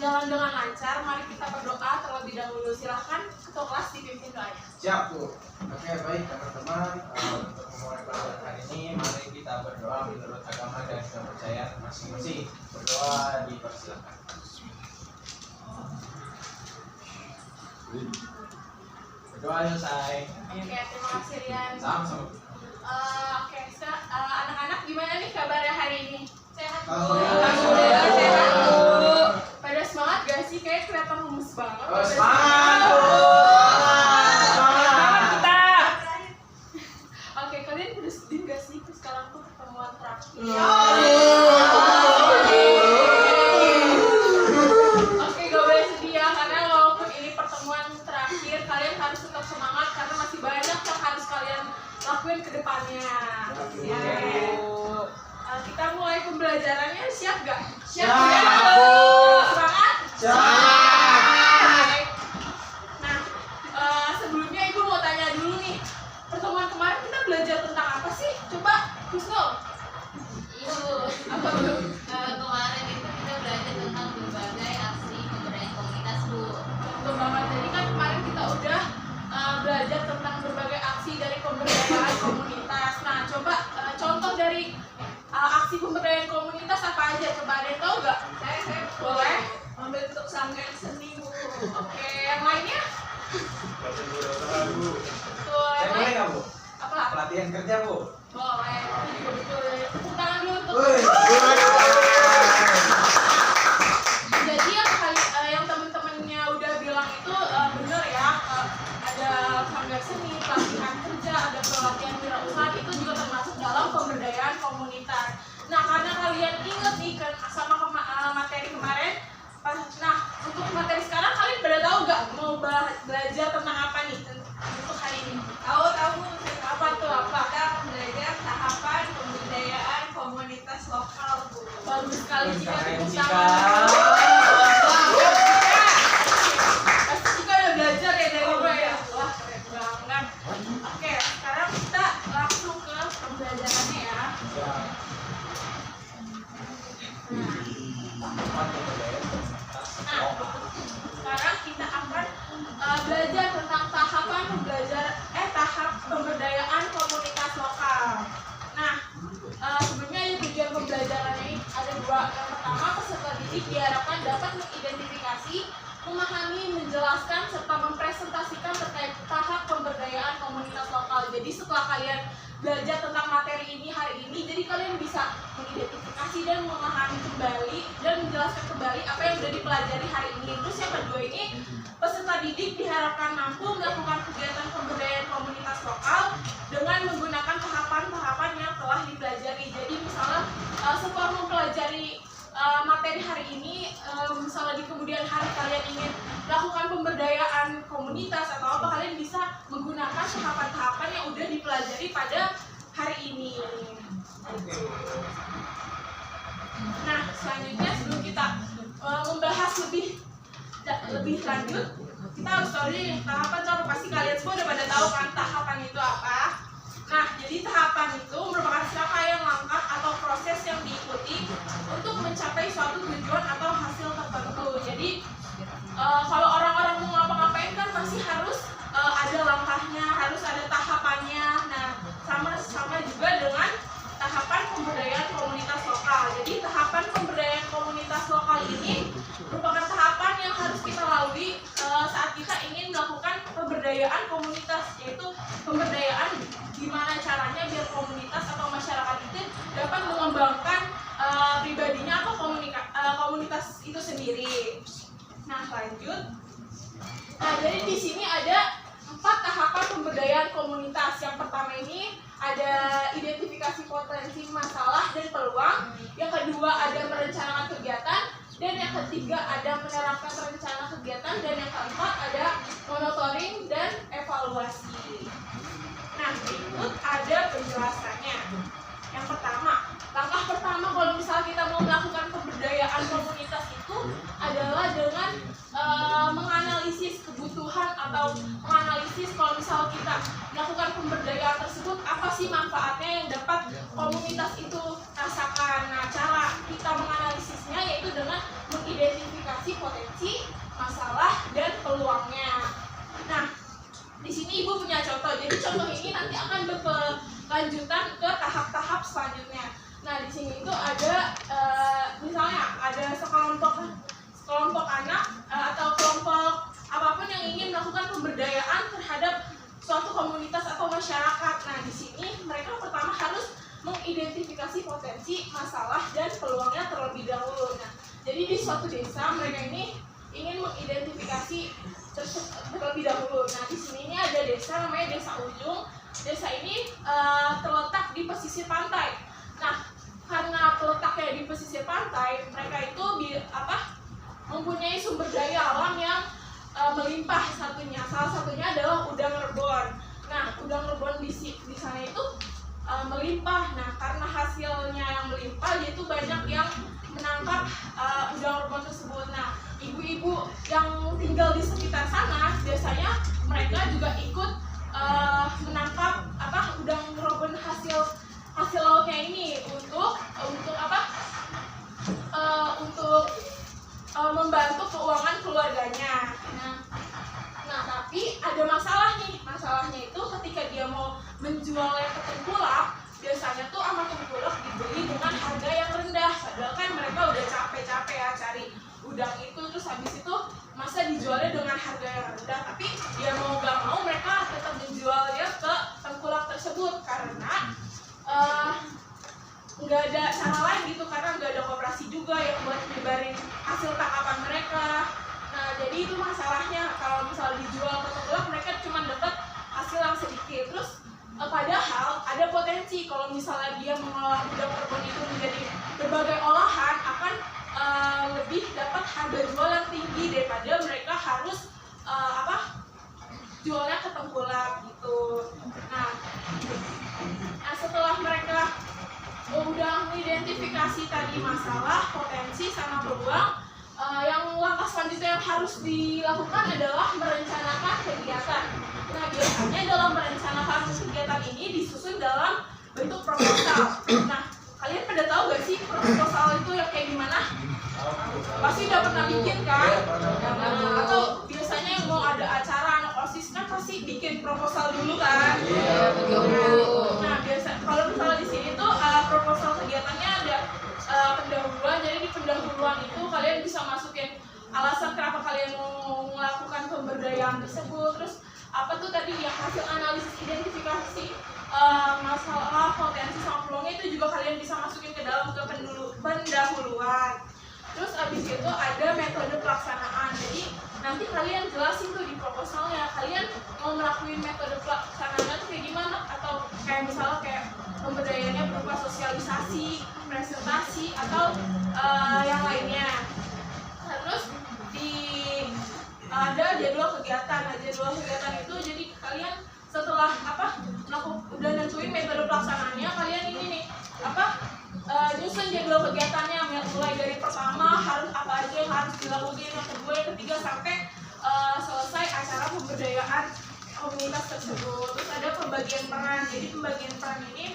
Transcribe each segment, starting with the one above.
berjalan dengan lancar, mari kita berdoa terlebih dahulu. Silahkan ketua kelas dipimpin doanya. Siap, Bu. Oke, baik teman-teman. Untuk memulai pelajaran hari ini, mari kita berdoa menurut agama dan kepercayaan masing-masing. Berdoa dipersilakan. Berdoa selesai. Oke, terima kasih Rian. Sama-sama. Oke, anak-anak gimana nih kabarnya hari ini? Sehat Bu? Alhamdulillah. Sehat Bu. Pada semangat gak sih? Kayak kelihatan lemes banget. Semangat, Bu. Semangat kita. Oke, kalian udah sedih gak sih? Sekarang tuh pertemuan terakhir. Oke, gak boleh sedih ya, karena walaupun ini pertemuan terakhir, kalian harus tetap semangat karena masih banyak yang harus kalian lakuin ke depannya. Ya. Kita mulai pembelajarannya, siap gak? Siap. Semangat? Siap. Nah, sebelumnya Ibu mau tanya dulu nih, pertemuan kemarin kita belajar tentang apa sih? Coba, Kusno. Ibu, Apa Bu? kemarin itu kita belajar tentang berbagai aksi pemberdayaan komunitas, Bu. Betul banget. Jadi kan kemarin kita udah belajar tentang berbagai aksi dari pemberdayaan komunitas. Nah, coba contoh dari aksi pemberdayaan komunitas apa aja? Coba ada yang tahu nggak? Saya boleh membentuk sanggar seni, Bu. Oke, yang lainnya? Betul. Saya Yang boleh lain? nggak, Bu? Apa? Pelatihan kerja, Bu. Boleh. Betul. Tepuk tangan dulu untuk. Jadi yang teman-temannya udah bilang itu benar ya, ada sanggar seni, pelatihan kerja, ada pelatihan wirausaha, itu juga termasuk dalam pemberdayaan komunitas. Nah, karena kalian inget nih kan sama materi kemarin, nah untuk materi sekarang kalian pada tahu nggak mau belajar tentang apa nih untuk hari ini? Tahu. Apa tuh apa? Kita belajar tahapan pemberdayaan komunitas lokal, Bu. Bagus sekali jika tepuk Jika. tangan. Pasti juga udah belajar ya dari gue ya. Wah, keren banget. Oke, sekarang kita langsung ke pembelajarannya ya. Nah, sekarang kita akan belajar tentang tahap pemberdayaan komunitas lokal. Nah, sebelumnya ya tujuan pembelajarannya ini ada dua. Yang pertama, peserta didik diharapkan dapat mengidentifikasi, memahami, menjelaskan, serta mempresentasikan terkait tahap pemberdayaan komunitas lokal. Jadi setelah kalian belajar tentang materi ini hari ini, jadi kalian bisa mengidentifikasi dan memahami kembali dan menjelaskan kembali apa yang sudah dipelajari hari ini. Terus yang kedua ini, peserta didik diharapkan mampu melakukan kegiatan pemberdayaan komunitas lokal dengan menggunakan tahapan-tahapan yang telah dipelajari. Jadi misalnya setelah mempelajari materi hari ini, misalnya di kemudian hari kalian ingin melakukan pemberdayaan komunitas atau apa, kalian bisa menggunakan tahapan-tahapan yang udah dipelajari pada hari ini. Nah, selanjutnya sebelum kita membahas lebih lanjut, kita harus tahu dulu tahapan apa. Pasti kalian semua udah pada tahu kan tahapan itu apa. Nah, jadi tahapan itu merupakan serangkaian langkah atau proses yang diikuti untuk mencapai suatu tujuan atau hasil tertentu. Jadi kalau orang-orang mau ngapa-ngapain kan pasti harus ada langkahnya, harus ada tahapannya. Nah, sama juga dengan tahapan pemberdayaan komunitas lokal. Jadi tahapan pemberdayaan komunitas lokal ini merupakan tahapan yang harus kita lalui saat kita ingin melakukan pemberdayaan komunitas, yaitu pemberdayaan gimana caranya biar komunitas atau masyarakat itu dapat mengembangkan pribadinya atau komunitas itu sendiri. Nah, lanjut. Nah, jadi di sini ada 4 tahapan pemberdayaan komunitas. Yang pertama ini ada identifikasi potensi masalah dan peluang. Yang kedua ada merencanakan kegiatan. Dan yang ketiga ada menerapkan rencana kegiatan. Dan yang keempat ada monitoring dan evaluasi. Nah, berikut ada penjelasannya. Yang pertama, langkah pertama kalau misalnya kita mau melakukan pemberdayaan komunitas itu adalah dengan menganalisis kebutuhan atau menganalisis kalau misal kita melakukan pemberdayaan tersebut, apa sih manfaatnya yang dapat komunitas itu rasakan. Nah, cara kita menganalisisnya yaitu dengan mengidentifikasi potensi contoh. Jadi contoh ini nanti akan berkelanjutan ke tahap-tahap selanjutnya. Nah, di sini itu ada misalnya ada sekelompok anak atau kelompok apapun yang ingin melakukan pemberdayaan terhadap suatu komunitas atau masyarakat. Nah, di sini mereka pertama harus mengidentifikasi potensi, masalah, dan peluangnya terlebih dahulu. Nah, jadi di suatu desa mereka ini ingin mengidentifikasi terlebih dahulu. Nah, di sini ini ada desa namanya Desa Ujung. Desa ini terletak di pesisir pantai. Nah, karena terletaknya di pesisir pantai, mereka itu mempunyai sumber daya alam yang melimpah. Salah satunya adalah udang rebon. Nah, udang rebon di sana itu melimpah. Nah, karena hasilnya yang melimpah, yaitu banyak yang menangkap udang rebon tersebut. Nah, ibu-ibu yang tinggal di sekitar sana biasanya mereka juga ikut menangkap udang rebon hasil lautnya ini untuk membantu keuangan keluarganya. Nah, tapi ada masalah nih. Masalahnya itu ketika dia mau menjualnya ke tengkulak, biasanya tuh sama tengkulak dibeli dengan harga yang rendah. Padahal kan mereka udah capek-capek ya cari udang itu, terus habis itu masa dijualnya dengan harga yang rendah. Tapi dia mau gak mau mereka tetap menjualnya ke tengkulak tersebut karena nggak ada cara lain gitu, karena nggak ada koperasi juga yang buat nyebarin hasil tangkapan mereka. Nah, jadi itu masalahnya. Kalau misal dijual ke tengkulak, mereka cuma dapat hasil yang sedikit. Terus padahal ada potensi kalau misalnya dia mengolah udang rebon itu menjadi berbagai olahan, akan lebih dapat harga jual yang tinggi daripada mereka harus jualnya ke tengkulak gitu. Nah, setelah mereka udah mengidentifikasi tadi masalah, potensi, sama peluang, yang langkah selanjutnya yang harus dilakukan adalah merencanakan kegiatan. Nah, biasanya dalam merencanakan kegiatan ini disusun dalam bentuk proposal. Nah, kalian pada tahu gak sih proposal itu yang kayak gimana? Pasti udah pernah bikin kan? Nah, atau biasanya yang mau ada acara anak OSIS kan pasti bikin proposal dulu kan? Nah, kalau misalnya di sini tuh proposal kegiatannya ada pendahuluan. Jadi di pendahuluan itu kalian bisa masukin alasan kenapa kalian mau melakukan pemberdayaan tersebut. Terus apa tuh tadi yang hasil analisis identifikasi masalah, potensi, sama peluangnya itu juga kalian bisa masukin ke dalam ke pendahuluan. Terus abis itu ada metode pelaksanaan. Jadi nanti kalian jelasin tuh di proposalnya kalian mau melakukan metode pelaksanaannya tuh kayak gimana, atau kayak misalnya kayak pemberdayaannya berupa sosialisasi, presentasi, atau yang lainnya. Terus ada jadwal kegiatan. Nah, jadwal kegiatan itu jadi kalian setelah udah nentuin metode pelaksanaannya, kalian ini nih nyusun jadwal kegiatannya, mulai dari pertama harus apa aja yang harus dilakukan, yang kedua, yang ketiga, sampai selesai acara pemberdayaan komunitas tersebut. Terus ada pembagian peran. Jadi pembagian peran ini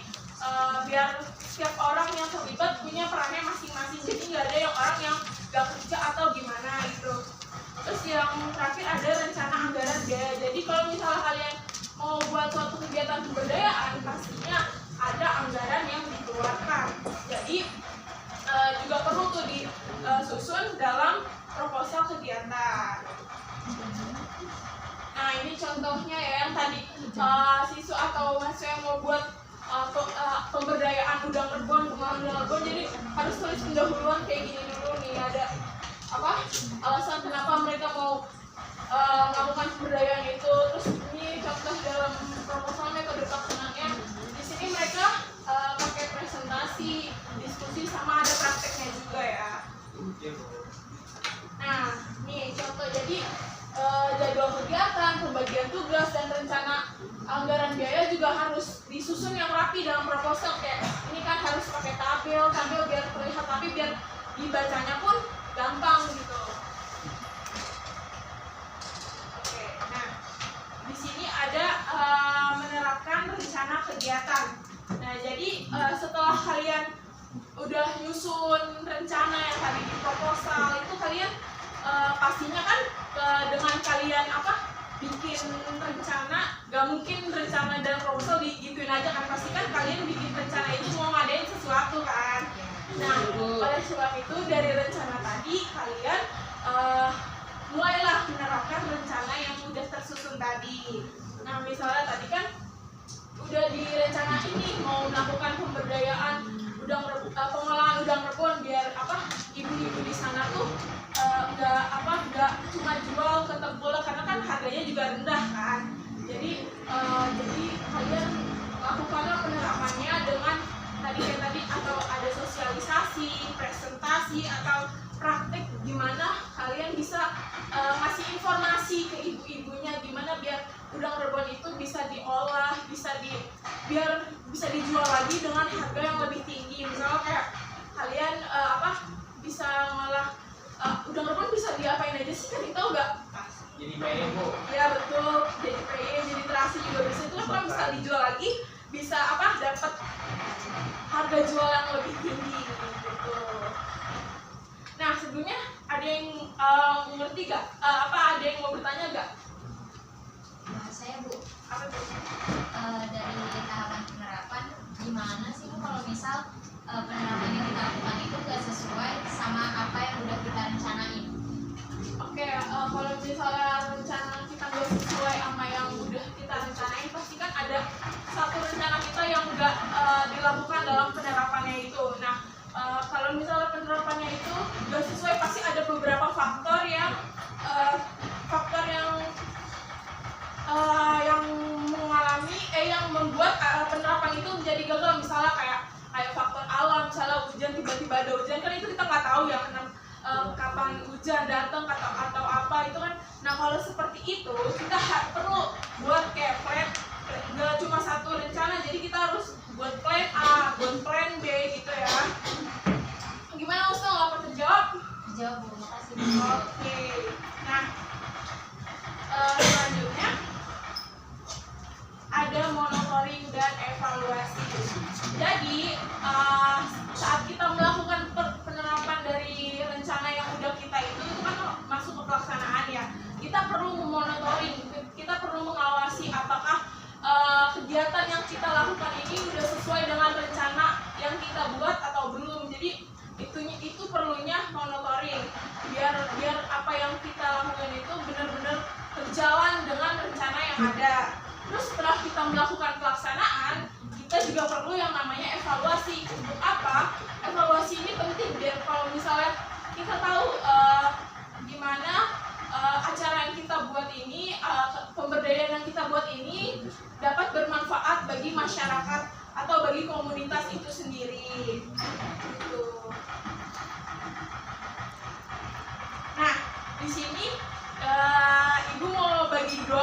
biar setiap orang yang terlibat punya perannya masing-masing. Jadi nggak ada yang orang yang nggak kerja atau gimana gitu. Terus yang terakhir ada rencana anggaran biaya. Jadi kalau misalnya kalian mau buat suatu kegiatan pemberdayaan, pastinya ada anggaran yang dikeluarkan. Jadi juga perlu tuh disusun dalam proposal kegiatan. Nah, ini contohnya ya yang tadi siswa atau mahasiswa yang mau buat pemberdayaan udang rebon, pengelolaan udang rebon. Jadi harus tulis pendahuluan kayak gini dulu nih, ada alasan kenapa mereka mau melakukan pemberdayaan itu. Terus ini contoh dalam proposal metode pelaksanaannya. Di sini mereka pakai presentasi, diskusi, sama ada prakteknya juga ya. Nah, nih contoh. Jadi jadwal kegiatan, pembagian tugas, dan rencana anggaran biaya juga harus disusun yang rapi dalam proposal. Kayak ini kan harus pakai tabel biar terlihat rapi, biar dibacanya pun gampang gitu. Oke, nah di sini ada menerapkan rencana kegiatan. Nah, jadi setelah kalian udah nyusun rencana yang tadi di proposal itu, kalian pastinya kan dengan kalian bikin rencana, gak mungkin rencana dan proposal digituin aja kan, pasti kan kalian bikin rencana itu mau ngadain sesuatu kan. Nah, oleh sebab itu dari rencana tadi kalian mulailah menerapkan rencana yang udah tersusun tadi. Nah, misalnya tadi kan udah di rencana ini mau melakukan pemberdayaan pengolahan udang rebon biar ibu-ibu di sana tuh nggak cuma jual ke tengkulak karena kan harganya juga rendah kan. Jadi kalian lakukanlah penerapannya dengan tadi atau ada sosialisasi, presentasi atau praktik gimana kalian bisa ngasih informasi ke ibu-ibunya gimana biar udang rebon itu bisa diolah, biar bisa dijual lagi dengan harga yang lebih tinggi. Misalnya kayak kalian bisa ngolah udang rebon bisa diapain aja sih, kan tahu nggak? Jadi PE Bu. Ya betul, jadi PE, jadi terasi juga bisa. Itu kan bisa dijual lagi, bisa dapat harga jual yang lebih tinggi gitu. Nah, sebelumnya ada yang mengerti gak? Ada yang mau bertanya gak? Saya Bu, Apa tuh? dari tahapan penerapan gimana sih Bu kalau misal penerapan yang kita lakukan itu nggak sesuai sama apa yang udah kita rencanain? Oke, kalau misalnya rencana kita nggak sesuai sama yang udah kita rencanain, pasti kan ada satu rencana kita yang nggak dilakukan dalam penerapannya itu. Nah, kalau misalnya penerapannya itu nggak sesuai, pasti ada beberapa faktor yang yang membuat penerapan itu menjadi gagal. Misalnya kayak faktor alam, misalnya hujan, tiba-tiba ada hujan, kan itu kita nggak tahu ya kapan hujan datang atau apa itu kan. Nah, kalau seperti itu kita perlu buat kayak plan, nggak cuma satu rencana, jadi kita harus buat plan A, buat plan B gitu ya. Gimana Ustaz, nggak pernah terjawab? Jawab Bu, makasih Bu. Oke, nah selanjutnya ada monitoring dan evaluasi. Jadi saat kita melakukan penerapan dari rencana yang udah kita itu kan masuk ke pelaksanaan ya. Kita perlu memonitoring, kita perlu mengawasi apakah kegiatan yang kita lakukan ini udah sesuai dengan rencana yang kita buat atau belum. Jadi itu perlunya monitoring biar apa yang kita lakukan itu benar-benar berjalan dengan rencana yang ada. Terus setelah kita melakukan pelaksanaan, kita juga perlu yang namanya evaluasi. Untuk apa? Evaluasi ini penting biar kalau misalnya kita tahu gimana acara yang kita buat ini, pemberdayaan yang kita buat ini dapat bermanfaat bagi masyarakat atau bagi komunitas itu sendiri. Gitu. Nah, di sini Ibu mau bagi dua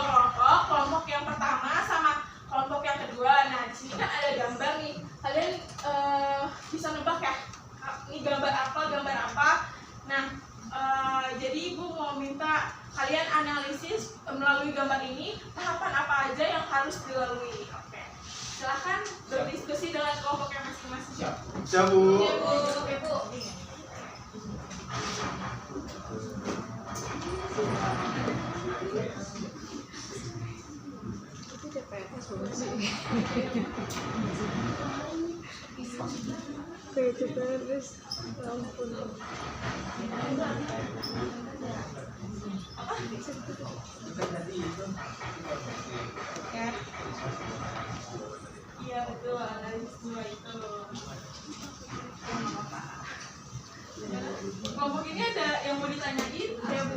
kelompok yang pertama sama kelompok yang kedua. Nah, di sini kan ada gambar nih. Kalian bisa nebak ya? Ini gambar apa? Nah, jadi Ibu mau minta kalian analisis melalui gambar ini tahapan apa aja yang harus dilalui. Oke. Silahkan berdiskusi dengan kelompok yang masing-masing. Siap Bu. Iya, Bu. Oke, Bu. Ya. Iya betul, analisis dua itu. Kelompok ini ada yang mau ditanyain? Ya Bu.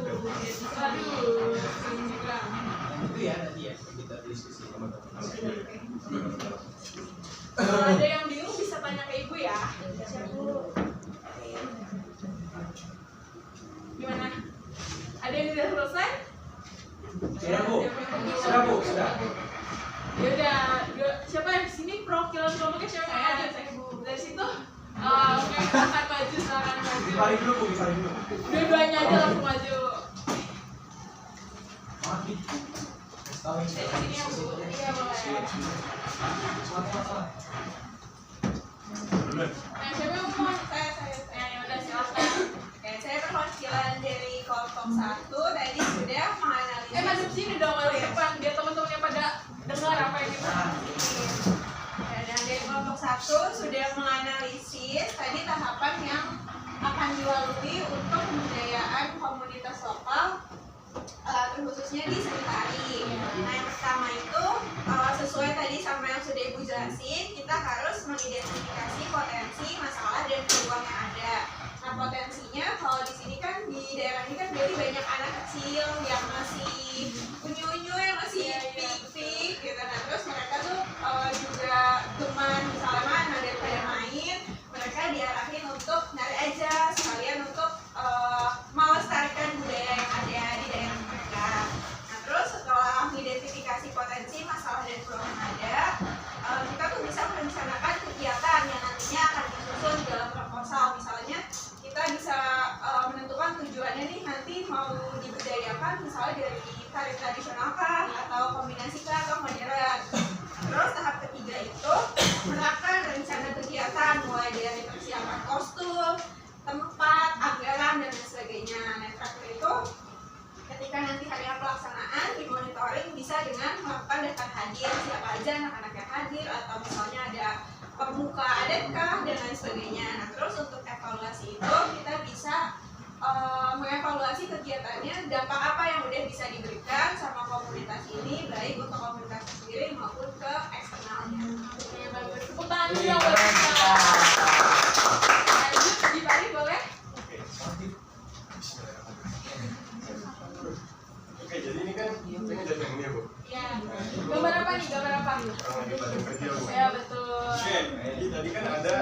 Aduh, ini juga. Itu ya tadi ya kita diskusi teman-teman. Kalau ada yang bingung bisa tanya ke Ibu ya. Gimana? Ada yang sudah selesai? Sudah Bu. Sudah Bu, sudah. Ya udah, siapa yang di sini perwakilan kelompoknya siapa yang maju? Dari situ. Oke, silakan maju. Ditarik dulu Bu, ditarik dulu. Dua-duanya aja langsung maju. Mati. Dari sini ya Bu. Iya boleh. Nah, siapa yang mau? Saya. Ya udah silakan. Oke, saya perwakilan dari kelompok 1 tadi sudah menganalisis. Maju sini dong, siapa sudah menganalisis tadi tahapan yang akan dilalui untuk pemberdayaan komunitas lokal, khususnya di Sentari. Nah, yang pertama itu sesuai tadi sama yang sudah Ibu jelasin, kita harus mengidentifikasi potensi, masalah, dan peluang yang ada. Nah, potensinya kalau di sini kan, di daerah ini kan jadi banyak anak kecil yang masih unyu-unyu, yang masih pik-pik gitu. Nah, terus mereka tuh juga teman, misalnya mana daripada main, mereka diarahin untuk nyari aja, sekalian untuk melestarikan budaya yang ada di daerah mereka. Nah, terus setelah mengidentifikasi potensi, masalah, dan peluang yang ada, kita tuh bisa merencanakan kegiatan yang nantinya akan disusun dalam proposal. Misalnya kita bisa menentukan tujuannya nih, nanti mau diberdayakan misalnya dari tari tradisional kah, atau kombinasi kah, atau modern. Terus tahap ketiga itu menerapkan rencana kegiatan, mulai dari persiapan kostum, tempat, anggaran, dan lain sebagainya. Nah, terakhir itu ketika nanti hari pelaksanaan dimonitoring bisa dengan melakukan daftar hadir, siapa aja anak-anak yang hadir, atau misalnya ada pemuka adat kah, dan lain sebagainya. Nah, terus untuk evaluasi itu kita bisa mengevaluasi kegiatannya, dampak apa yang udah bisa diberikan sama komunitas ini, baik untuk komunitas sendiri maupun ke eksternalnya. Oke, bagus. Tepuk tangan dulu yang buat kita. Lanjut, Gifari boleh? Oke, jadi ini kan pengen jadi yang ini ya, Bu? Iya. Gambar apa nih? Gambar apa? Orang lagi belajar kerja, Bu. Ya, betul. Oke, jadi tadi kan ada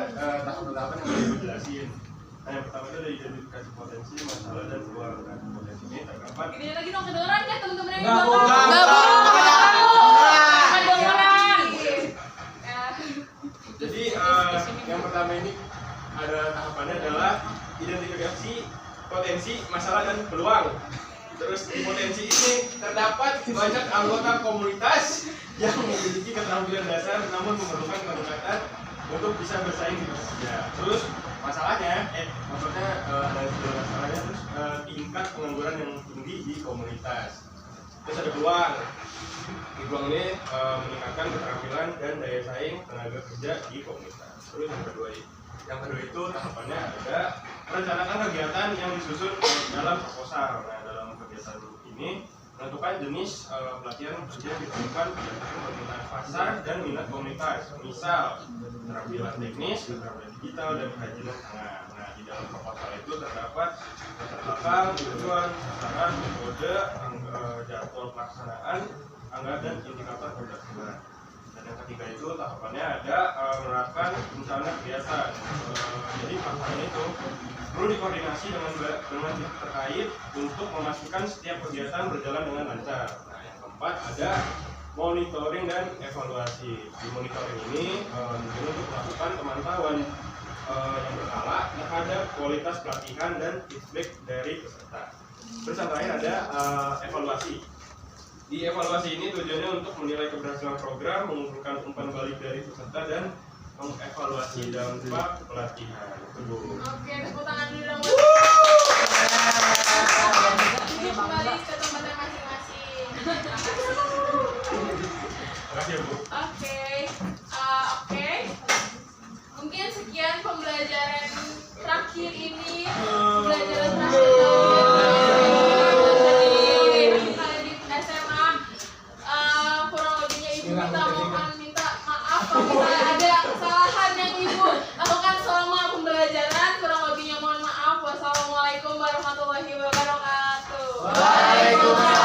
tahap-tahapan yang udah Ibu jelasin. Nah, yang pertama itu ada identifikasi potensi, masalah, dan peluang. Nah, potensi ini terdapat. Gedein lagi dong, kedengeran ya teman-teman yang di Nggak, Bu. belakang? Nggak, Bu. Kedengeran. Ya. Jadi yang pertama ini ada tahapannya adalah identifikasi potensi, masalah, dan peluang. Terus di potensi ini terdapat banyak anggota komunitas yang memiliki keterampilan dasar namun memerlukan peningkatan untuk bisa bersaing di pasar kerja. Terus masalahnya, maksudnya masalahnya terus tingkat pengangguran yang tinggi di komunitas. Terus ada peluang. Di peluang ini meningkatkan keterampilan dan daya saing tenaga kerja di komunitas. Terus yang kedua itu tahapannya ada merencanakan kegiatan yang disusun dalam proposal. Nah, dalam kegiatan ini menentukan jenis pelatihan kerja yang diperlukan berdasarkan permintaan pasar dan minat komunitas. Misal keterampilan teknis, keterampilan digital, dan kerajinan tangan. Nah, di dalam proposal itu terdapat latar belakang, tujuan, sasaran, metode, jadwal pelaksanaan, anggaran, dan indikator keberhasilan. Dan yang ketiga itu tahapannya ada menerapkan rencana kegiatan. Jadi tahapannya itu perlu dikoordinasi dengan pihak terkait untuk memastikan setiap kegiatan berjalan dengan lancar. Nah, yang keempat ada monitoring dan evaluasi. Di monitoring ini tujuannya untuk melakukan pemantauan yang berkala terhadap kualitas pelatihan dan feedback dari peserta. Terus yang terakhir ada evaluasi. Di evaluasi ini tujuannya untuk menilai keberhasilan program, mengumpulkan umpan balik dari peserta, dan mengevaluasi dampak pelatihan. Itu, Bu. Oke, tepuk tangan dulu dong. Ini kembali ke tempatnya masing-masing. Makasih ya, Bu. Oke. Mungkin sekian pembelajaran terakhir ini. Pembelajaran terakhir di SMA. Kurang lebihnya Ibu minta maaf kalau misalnya ada kesalahan yang Ibu lakukan selama pembelajaran. Kurang lebihnya mohon maaf. Wassalamualaikum warahmatullahi wabarakatuh. Waalaikumsalam.